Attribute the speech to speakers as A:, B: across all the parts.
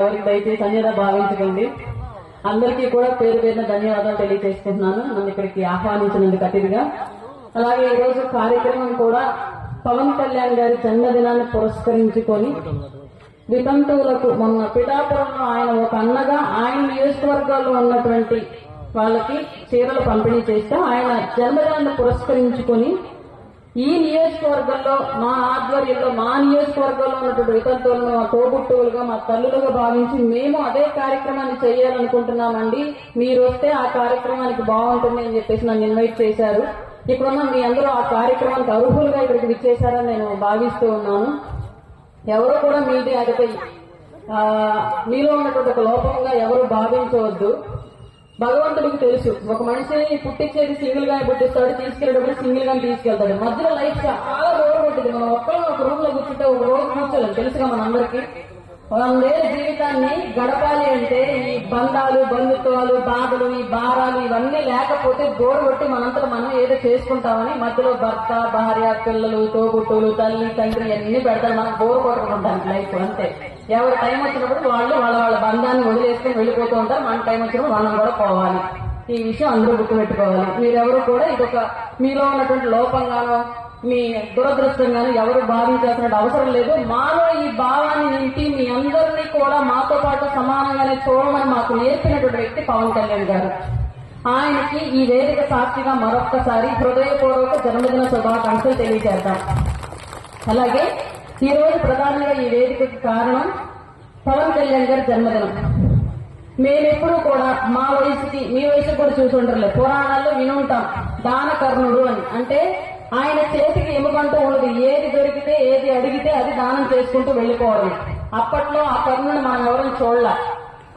A: ఎవరికి దయచేసి అన్యదా భావించకండి. అందరికీ కూడా పేరు పేరున ధన్యవాదాలు తెలియజేసుకుంటున్నాను నన్ను ఇక్కడికి ఆహ్వానించినందుకు అతిథిగా. అలాగే ఈ రోజు కార్యక్రమం కూడా పవన్ కళ్యాణ్ గారి జన్మదినాన్ని పురస్కరించుకొని వితంతువులకు మొన్న పిఠాపురంలో ఆయన ఒక అన్నగా ఆయన నియోజకవర్గాల్లో ఉన్నటువంటి వాళ్ళకి చీరలు పంపిణీ చేస్తే ఆయన జన్మదినాన్ని పురస్కరించుకొని ఈ నియోజకవర్గంలో మా ఆధ్వర్యంలో మా నియోజకవర్గంలో ఉన్నటువంటి వితంతువులను మా తోబుట్టువులుగా మా తల్లులుగా భావించి మేము అదే కార్యక్రమాన్ని చేయాలనుకుంటున్నామండి. మీరు వస్తే ఆ కార్యక్రమానికి బాగుంటుంది అని చెప్పేసి నన్ను ఇన్వైట్ చేశారు. ఇక్కడున్న మీ అందరూ ఆ కార్యక్రమానికి అర్హులుగా ఇక్కడికి విచ్చేశారని నేను భావిస్తూ ఉన్నాను. ఎవరు కూడా మీది అదిపై మీలో ఉన్నటువంటి ఒక లోపంగా ఎవరు భావించవద్దు. భగవంతుడికి తెలుసు ఒక మనిషిని పుట్టించేది సింగిల్ గానే పుట్టిస్తాడు, తీసుకెళ్ళేటప్పుడు సింగిల్ గానే తీసుకెళ్తాడు. మధ్యలో లైఫ్ చాలా బోర్ కొట్టింది. మనం ఒక్కరు ఒక రూమ్ లో కూర్చుంటే ఒక రోజు కూర్చోలేం, తెలుసుగా మనందరికీ. 100 ఏళ్ల జీవితాన్ని గడపాలి అంటే ఈ బంధాలు బంధుత్వాలు బాధలు ఈ భారాలు ఇవన్నీ లేకపోతే బోర్ కొట్టి మనంతలో మనం ఏదో చేసుకుంటామని మధ్యలో భర్త భార్య పిల్లలు తోబుట్టువులు తల్లి తండ్రి అన్ని పెడతారు. మనం బోర్ కొట్టుకుంటాం లైఫ్ అంతే. ఎవరి టైం వచ్చినప్పుడు వాళ్ళు వాళ్ళ బంధాన్ని వదిలేసుకుని వెళ్ళిపోతూ ఉంటారు. మన టైం వచ్చినప్పుడు మనం కూడా పోవాలి. ఈ విషయం అందరూ గుర్తుపెట్టుకోవాలి. మీరెవరు కూడా ఇదొక మీలో ఉన్నటువంటి లోపంగానో మీ దురదృష్టంగానో ఎవరు భావించాల్సిన అవసరం లేదు. మాలో ఈ భావాన్ని నింపి మీ అందరినీ కూడా మాతో పాటు సమానంగానే చూడమని మాకు నేర్పినటువంటి వ్యక్తి పవన్ కళ్యాణ్ గారు. ఆయనకి ఈ వేదిక సాక్షిగా మరొక్కసారి హృదయపూర్వక జన్మదిన శుభాకాంక్షలు తెలియజేద్దాం. అలాగే ఈ రోజు ప్రధానంగా ఈ వేదికకి కారణం పవన్ కళ్యాణ్ గారి జన్మదినం. మేమెప్పుడు కూడా మా వయసుకి మీ వయసు కూడా చూసుంటారులే, పురాణాల్లో వినుంటాం దానకర్ణుడు అని. అంటే ఆయన చేతికి ఎముకంటూ ఉండదు, ఏది దొరికితే ఏది అడిగితే అది దానం చేసుకుంటూ వెళ్లిపోవడం. అప్పట్లో ఆ కర్ణుని మనం ఎవరైనా చూడలే.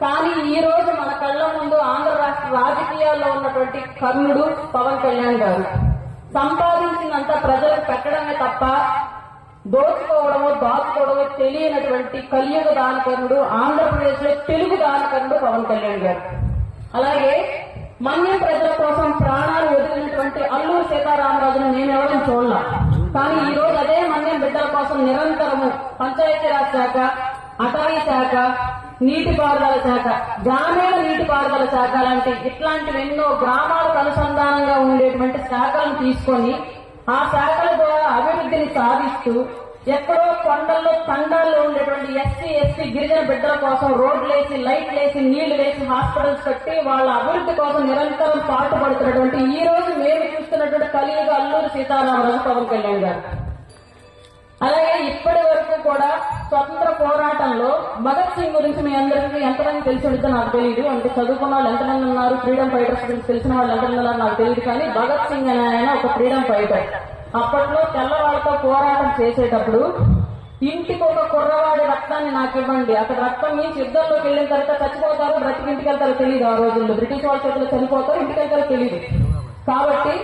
A: కానీ ఈ రోజు మన కళ్ల ముందు ఆంధ్ర రాష్ట్ర రాజకీయాల్లో ఉన్నటువంటి కర్ణుడు పవన్ కళ్యాణ్ గారు. సంపాదించినంత ప్రజలకు పెట్టడమే తప్ప దోచుకోవడమో దాచుకోవడమో తెలియనటువంటి కలియుగ దానకర్ణుడు, ఆంధ్రప్రదేశ్ లో తెలుగు దానకర్ణుడు పవన్ కళ్యాణ్ గారు. అలాగే మన్యం ప్రజల కోసం ప్రాణాలు వదిలినటువంటి అల్లూరు సీతారామరాజును నేనెవరని చూడలా. కానీ ఈ రోజు అదే మన్యం బిడ్డల కోసం నిరంతరము పంచాయతీరాజ్ శాఖ, అటవీ శాఖ, నీటిపారుదల శాఖ, గ్రామీణ నీటిపారుదల శాఖ లాంటి ఇట్లాంటివి ఎన్నో గ్రామాలకు అనుసంధానంగా ఉండేటువంటి శాఖలను తీసుకొని ఆ శాఖల ద్వారా అభివృద్ధిని సాధిస్తూ ఎక్కడో కొండల్లో తండాల్లో ఉండేటువంటి ఎస్సీ ఎస్టీ గిరిజన బిడ్డల కోసం రోడ్లేసి లైట్లేసి నీళ్లు వేసి హాస్పిటల్స్ కట్టి వాళ్ళ అభివృద్ధి కోసం నిరంతరం పాటుపడుతున్నటువంటి ఈ రోజు మేము చూస్తున్నటువంటి కలియుగ అల్లూరు సీతారామరాజు పవన్ కళ్యాణ్ గారు. అలాగే ఇప్పటి వరకు కూడా స్వతంత్ర పోరాటంలో భగత్ సింగ్ గురించి మీ అందరికీ ఎంతమంది తెలిసి ఉంటుందో నాకు తెలియదు. అంటే చదువుకున్న వాళ్ళు ఎంతమంది ఉన్నారు, ఫ్రీడమ్ ఫైటర్స్ గురించి తెలిసిన వాళ్ళు ఎంతమంది ఉన్నారు నాకు తెలియదు. కానీ భగత్ సింగ్ అనే ఆయన ఒక ఫ్రీడమ్ ఫైటర్. అప్పట్లో తెల్లవాళ్ళతో పోరాటం చేసేటప్పుడు ఇంటికి ఒక కుర్రవాడి రక్తాన్ని నాకు ఇవ్వండి, అక్కడ రక్తం మీన్స్ యుద్ధంలోకి వెళ్ళిన తర్వాత చచ్చిపోతారు, బ్రతికి ఇంటికి వెళ్తారో తెలియదు. ఆ రోజుల్లో బ్రిటిష్ వాళ్ళ చేతిలో చనిపోతారు, ఇంటికి వెళ్తారో తెలియదు. కాబట్టి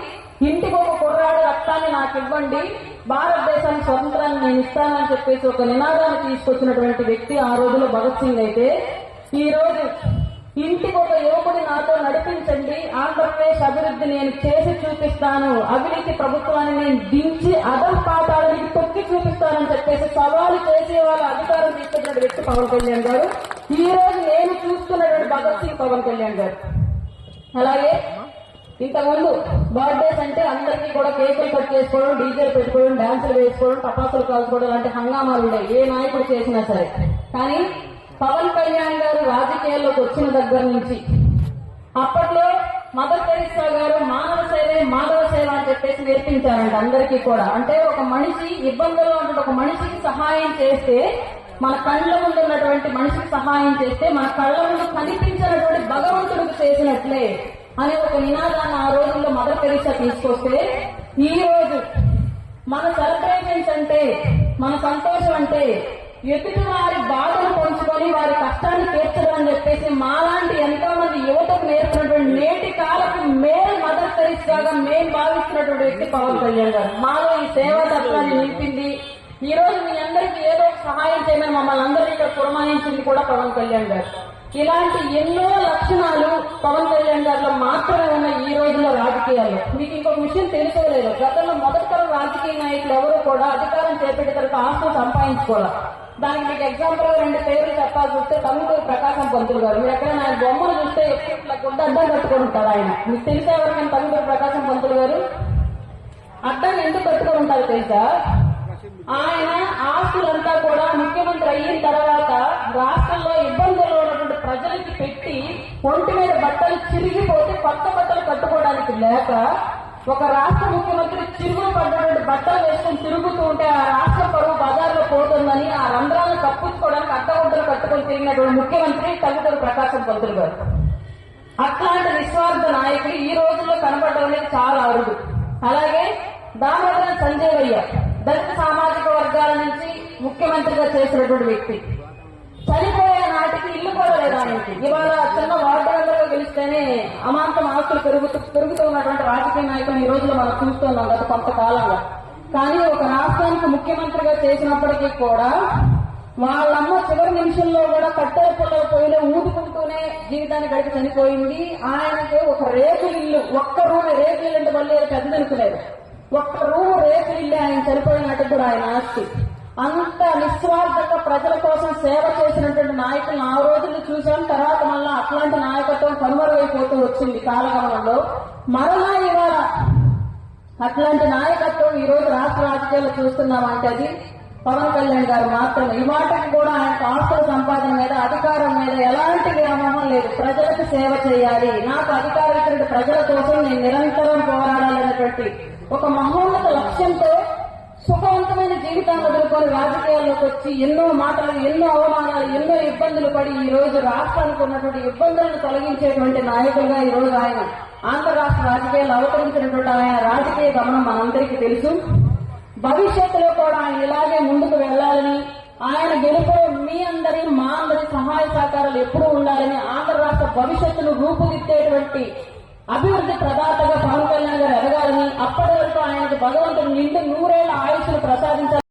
A: ఇంటికి ఒక కుర్రాడి రక్తాన్ని నాకు ఇవ్వండి, భారతదేశానికి స్వతంత్రాన్ని నేను ఇస్తానని చెప్పేసి ఒక నినాదాన్ని తీసుకొచ్చినటువంటి వ్యక్తి ఆ రోజుల్లో భగత్ సింగ్ అయితే, ఈ రోజు ఇంటికి ఒక యువకుడి నాతో నడిపించండి, ఆంధ్రప్రదేశ్ అభివృద్ధి నేను చేసి చూపిస్తాను, అవినీతి ప్రభుత్వాన్ని నేను దించి అదం పాతాలని తొక్కి చూపిస్తానని చెప్పేసి సవాలు చేసే వాళ్ళ అధికారం తీసుకున్న వ్యక్తి పవన్ కళ్యాణ్ గారు. ఈ రోజు నేను చూస్తున్నటువంటి భగత్ సింగ్ పవన్ కళ్యాణ్ గారు. అలాగే ఇంతకుముందు బర్త్డేస్ అంటే అందరికీ కూడా కేకులు కట్ చేసుకోవడం, డీజేలు పెట్టుకోవడం, డాన్సులు వేసుకోవడం, టపాసులు కాల్చుకోవడం లాంటి హంగామాలు ఉండే ఏ నాయకుడు చేసినా సరే. కానీ పవన్ కళ్యాణ్ గారు రాజకీయాల్లోకి వచ్చిన దగ్గర నుంచి అప్పట్లో మదర్ తెరెసా గారు మానవ సేవే మాధవ సేవ అని చెప్పేసి నేర్పించారంట అందరికీ కూడా. అంటే ఒక మనిషి ఇబ్బందుల్లో ఉన్న ఒక మనిషికి సహాయం చేస్తే, మన కళ్ళ ముందు ఉన్నటువంటి మనిషికి సహాయం చేస్తే మన కళ్ళ ముందు కనిపించినటువంటి భగవంతుడికి చేసినట్లే అనే ఒక నినాదాన్ని ఆ రోజుల్లో మదర్ తెరెసా తీసుకొస్తే, ఈ రోజు మన సెలబ్రేషన్స్ అంటే మన సంతోషం అంటే ఎదుటి వారి బాధను పంచుకొని వారి కష్టాన్ని తీర్చడం అని చెప్పేసి మాలాంటి ఎంతో మంది యువతకు నేర్పినటువంటి నేటి కాలపు మేల్ మదర్ తెరెసాగా మేము భావిస్తున్నటువంటి వ్యక్తి పవన్ కళ్యాణ్ గారు. మాలో ఈ సేవా తత్వాన్ని నిలిపింది. ఈ రోజు మీ అందరికీ ఏదో సహాయం చేయమని మమ్మల్ని అందరినీ ఇక్కడ పురమాయించింది కూడా పవన్ కళ్యాణ్ గారు. ఇలాంటి ఎన్నో లక్షణాలు పవన్ కళ్యాణ్ గారిలో మాత్రమే ఉన్న ఈ రోజుల్లో రాజకీయాల్లో. మీకు ఇంకొక విషయం తెలుసుకోలేదు, గతంలో మొదటి తరం రాజకీయ నాయకులు ఎవరు కూడా అధికారం చేపట్టిన తర్వాత ఆస్తులు సంపాదించుకోవాలి. దానికి మీకు ఎగ్జాంపుల్ రెండు పేర్లు చెప్పాల్సి వస్తే టంగుటూరి ప్రకాశం పంతులు గారు. మీరు ఎక్కడైనా ఆయన బొమ్మలు చూస్తే ఎప్పుడు గుడ్డ అడ్డం కట్టుకొని ఉంటారు ఆయన. మీకు తెలిసే ఎవరికైనా టంగుటూరి ప్రకాశం పంతులు గారు అడ్డం ఎందుకు కట్టుకొని ఉంటారు తెలుసా? ఆయన ఆస్తులంతా కూడా ముఖ్యమంత్రి అయిన తర్వాత రాష్ట్రంలో ఇబ్బందుల్లో ఉన్నటువంటి ప్రజలకి పెట్టి ఒంటి మీద బట్టలు చిరిగిపోతే కొత్త బట్టలు కట్టుకోవడానికి లేక ఒక రాష్ట్ర ముఖ్యమంత్రి చిరుగులు పడ్డటువంటి బట్టలు వేసుకుని తిరుగుతూ ఉంటే ఆ రాష్ట్ర పరువు బజార్లో పోతుందని ఆ రంధ్రాలను కప్పించుకోవడానికి అడ్డగుడ్డలు కట్టుకొని తిరిగినటువంటి ముఖ్యమంత్రి టంగుటూరి ప్రకాశం పంతులు గారు. అట్లాంటి నిస్వార్థ నాయకులు ఈ రోజుల్లో కనబడడం అనేది చాలా అరుదు. అలాగే దామోదరం సంజయ్ దళిత సామాజిక వర్గాల నుంచి ముఖ్యమంత్రిగా చేసినటువంటి వ్యక్తి. చనిపోయే నాటికి ఇల్లు కూడా లేదు ఆయనకి. ఇవాళ చిన్న వార్డు మెంబర్గా గెలిస్తేనే అమాంతం ఆస్తులు పెరుగుతూ ఉన్నటువంటి రాజకీయ నాయకులు ఈ రోజులో మనం చూస్తున్నాం గత కొంతకాలంగా. కానీ ఒక రాష్ట్రానికి ముఖ్యమంత్రిగా చేసినప్పటికీ కూడా వాళ్ళమ్మ చివరి నిమిషంలో కూడా కట్టెల పొలం పోయిలో ఊదుకుంటూనే జీవితాన్ని గడిపి చనిపోయింది. ఆయనకి ఒక రేకుల ఇల్లు, ఒక్క రూమ్ రేకుల ఇల్లు అంటే మళ్ళీ పెద్దదనుకునేది, ఒక్క రూమ్ రేకుల ఇల్లు ఆయన చనిపోయినట్టు కూడా ఆయన ఆస్తి. అంత నిస్వార్థంగా ప్రజల కోసం సేవ చేసినటువంటి నాయకులను ఆ రోజుల్లో చూసాం. తర్వాత మళ్ళా అట్లాంటి నాయకత్వం కనుమరుగైపోతూ వచ్చింది కాలగమనంలో. మరలా ఇవాళ అట్లాంటి నాయకత్వం ఈ రోజు రాష్ట్ర రాజకీయాల్లో చూస్తున్నామంటే అది పవన్ కళ్యాణ్ గారు మాత్రమే. ఈ మాటకి కూడా ఆయనకు ఆస్తుల సంపాదన మీద, అధికారం మీద ఎలాంటి వ్యామోహం లేదు. ప్రజలకు సేవ చేయాలి, నాకు అధికారం ఇచ్చినటువంటి ప్రజల కోసం నేను నిరంతరం పోరాడాలనేటువంటి ఒక మహోన్నత లక్ష్యంతో సుఖవంతమైన జీవితాన్ని వదులుకొని రాజకీయాల్లోకి వచ్చి ఎన్నో మాటలు, ఎన్నో అవమానాలు, ఎన్నో ఇబ్బందులు పడి ఈ రోజు రాష్ట్రానికి ఉన్నటువంటి ఇబ్బందులను తొలగించేటువంటి నాయకులుగా ఈ రోజు ఆయన ఆంధ్ర రాష్ట్ర రాజకీయాల్లో అవతరించినటువంటి ఆయన రాజకీయ గమనం మనందరికీ తెలుసు. భవిష్యత్తులో కూడా ఆయన ఇలాగే ముందుకు వెళ్లాలని, ఆయన గెలుపులో మీ అందరి మా అందరి సహాయ సహకారాలు ఎప్పుడూ ఉండాలని, ఆంధ్ర రాష్ట్ర భవిష్యత్తును రూపుదిద్దేటువంటి అభివృద్ధి ప్రదాతగా పవన్ కళ్యాణ్ గారు ఎదగాలని, అప్పటి వరకు ఆయనకు భగవంతుడు నిండు 100 ఏళ్ల ఆయుష్ను ప్రసాదించాలని